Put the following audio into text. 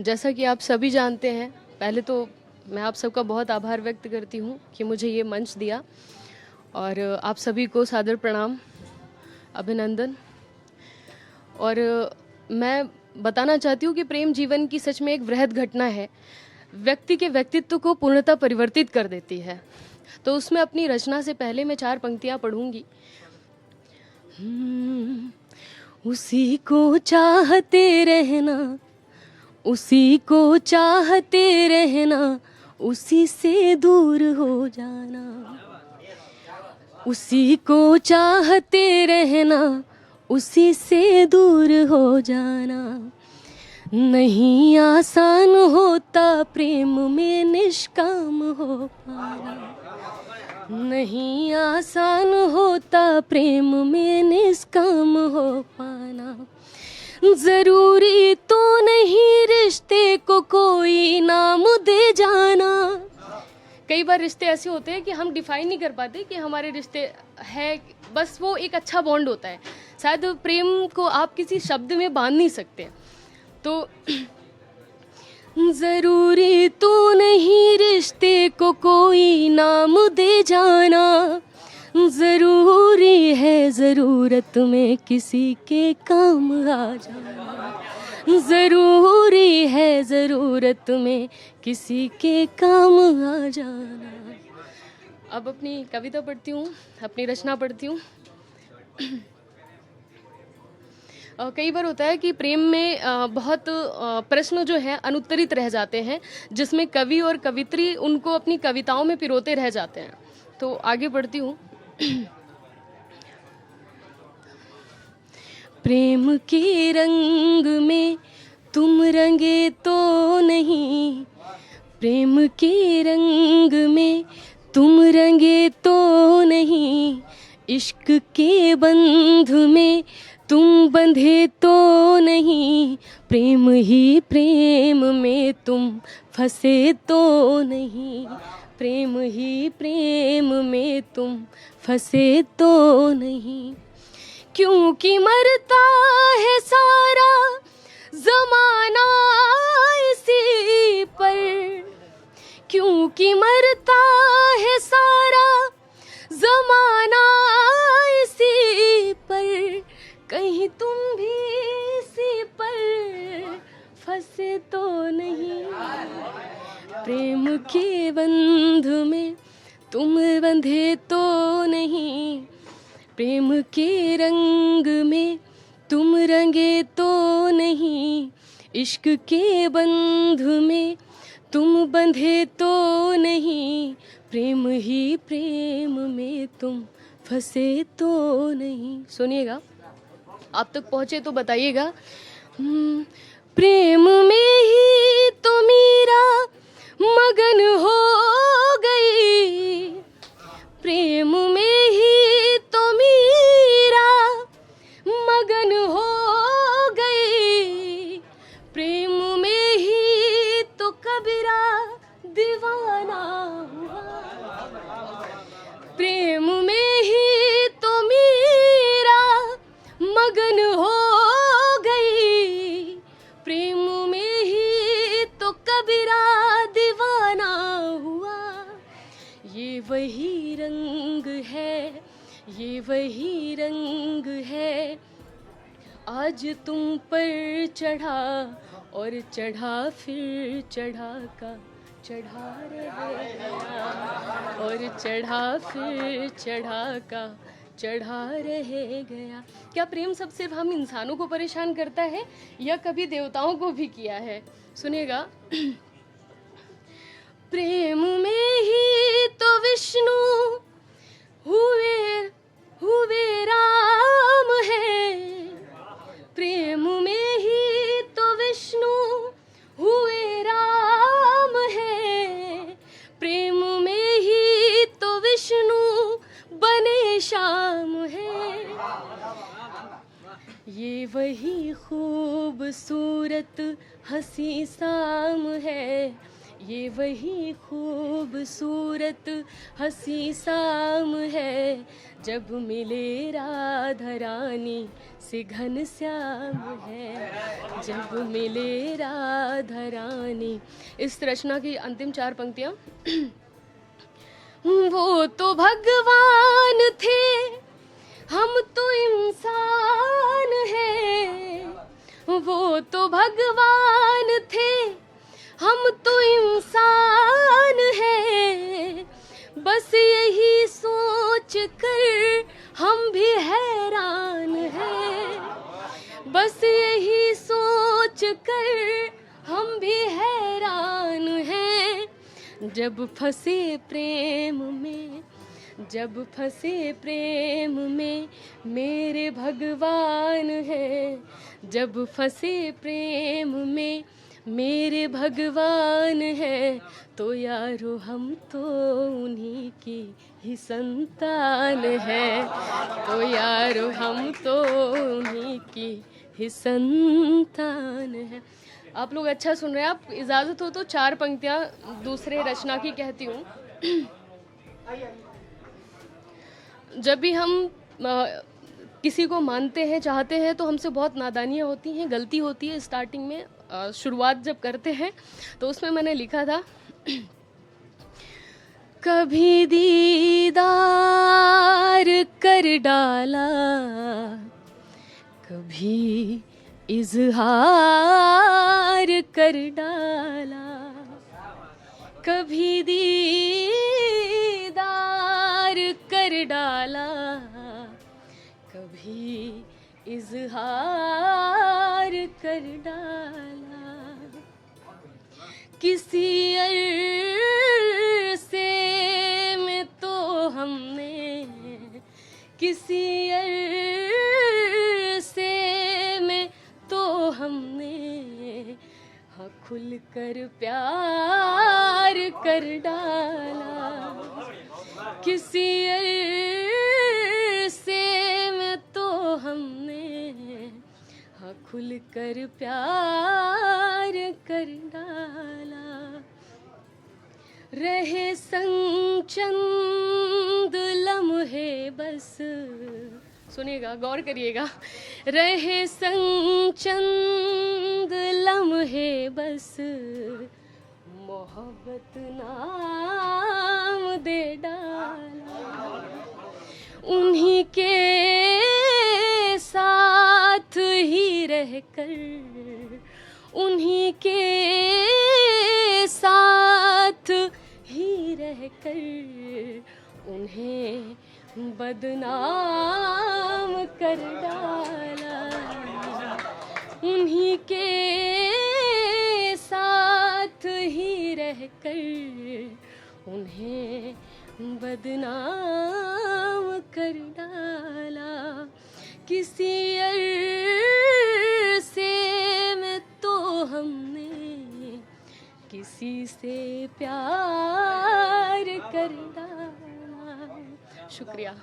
जैसा कि आप सभी जानते हैं, पहले तो मैं आप सबका बहुत आभार व्यक्त करती हूँ कि मुझे ये मंच दिया, और आप सभी को सादर प्रणाम, अभिनंदन। और मैं बताना चाहती हूँ कि प्रेम जीवन की सच में एक वृहद घटना है, व्यक्ति के व्यक्तित्व को पूर्णतः परिवर्तित कर देती है। तो उसमें अपनी रचना से पहले मैं 4 पंक्तियाँ पढ़ूंगी। उसी को चाहते रहना, उसी को चाहते रहना, उसी से दूर हो जाना। उसी को चाहते रहना, उसी से दूर हो जाना। नहीं आसान होता प्रेम में निष्काम हो पाना। नहीं आसान होता प्रेम में निष्काम हो पाना। जरूरी तो नहीं रिश्ते को कोई नाम दे जाना। कई बार रिश्ते ऐसे होते हैं कि हम डिफाइन नहीं कर पाते कि हमारे रिश्ते है, बस वो एक अच्छा बॉन्ड होता है। शायद प्रेम को आप किसी शब्द में बांध नहीं सकते। तो जरूरी तो नहीं रिश्ते को कोई नाम दे जाना। जरूरी है ज़रूरत में किसी के काम आ जाना। जरूरी है ज़रूरत में किसी के काम आ जाना। अब अपनी कविता पढ़ती हूँ, अपनी रचना पढ़ती हूँ। कई बार होता है कि प्रेम में बहुत प्रश्न जो है अनुत्तरित रह जाते हैं, जिसमें कवि और कवित्री उनको अपनी कविताओं में पिरोते रह जाते हैं। तो आगे बढ़ती हूँ। प्रेम के रंग में तुम रंगे तो नहीं, प्रेम के रंग में तुम रंगे तो नहीं, इश्क के बंध में तुम बंधे तो नहीं, प्रेम ही प्रेम में तुम फंसे तो नहीं, प्रेम ही प्रेम में तुम फंसे तो नहीं। क्योंकि मरता है सारा ज़माना इसी पर, क्योंकि मरता है सारा ज़माना इसी पर, कहीं तुम भी इसी पर फंसे तो नहीं। प्रेम के बंध में तुम बंधे तो नहीं, प्रेम के रंग में तुम रंगे तो नहीं, इश्क के बंध में तुम बंधे तो नहीं, प्रेम ही प्रेम में तुम फंसे तो नहीं। सुनिएगा, आप तक पहुँचे तो बताइएगा। प्रेम में ही तो मीरा मगन हो गई, प्रेम में ही तो मीरा मगन हो गई, प्रेम में ही तो कबीरा दीवाना हुआ, प्रेम में ही तो मीरा मगन हो गई, प्रेम में ही तो कबीरा दीवाना हुआ। ये वही रंग है, ये वही रंग है, आज तुम पर चढ़ा और चढ़ा फिर चढ़ा का चढ़ा रहेगा, और चढ़ा फिर चढ़ा का चढ़ा रहे गया। क्या प्रेम सब सिर्फ हम इंसानों को परेशान करता है या कभी देवताओं को भी किया है? सुनिएगा। प्रेम में ही तो विष्णु हुए हुए राम है, प्रेम में ही तो विष्णु हुए राम है, प्रेम में ही तो विष्णु बने श्याम है। ये वही खूबसूरत हंसी शाम है, ये वही खूबसूरत हंसी शाम है, जब मिले राधा रानी से घन श्याम है, जब मिले राधा रानी। इस रचना की अंतिम 4 पंक्तियाँ। वो तो भगवान थे, हम तो इंसान हैं। वो तो भगवान थे, हम तो इंसान हैं। बस यही सोच कर हम भी हैरान हैं। बस यही सोच कर हम भी हैरान हैं। जब फंसे प्रेम में, जब फंसे प्रेम में मेरे भगवान हैं। जब फंसे प्रेम में मेरे भगवान हैं, तो यारो हम तो उन्हीं की ही संतान हैं। तो यारो हम तो उन्हीं की ही संतान हैं। आप लोग अच्छा सुन रहे हैं। आप इजाज़त हो तो 4 पंक्तियाँ दूसरे रचना की कहती हूँ। जब भी हम किसी को मानते हैं, चाहते हैं, तो हमसे बहुत नादानियाँ होती हैं, गलती होती है स्टार्टिंग में। शुरुआत जब करते हैं तो उसमें मैंने लिखा था, कभी दीदार कर डाला, कभी इजहार कर डाला, कभी दीदार कर डाला, कभी इजहार कर डाला। किसी अरसे में तो हमने, किसी अरसे में तो हमने हाँ खुल कर प्यार कर डाला। किसी अरसे में तो हमने हाँ खुल कर प्यार कर डाला। रहे संग चंद लम्हे बस, सुनिएगा, गौर करिएगा। रहे संग चंद लम्हे बस, मोहब्बत नाम दे डाला। उन्हीं के साथ ही रहकर, उन्हीं के साथ ही रहकर उन्हें बदनाम कर डाला। उन्हीं के साथ ही रहकर उन्हें बदनाम कर डाला। किसी अरसे में तो हमने किसी से प्यार कर डाला। शुक्रिया।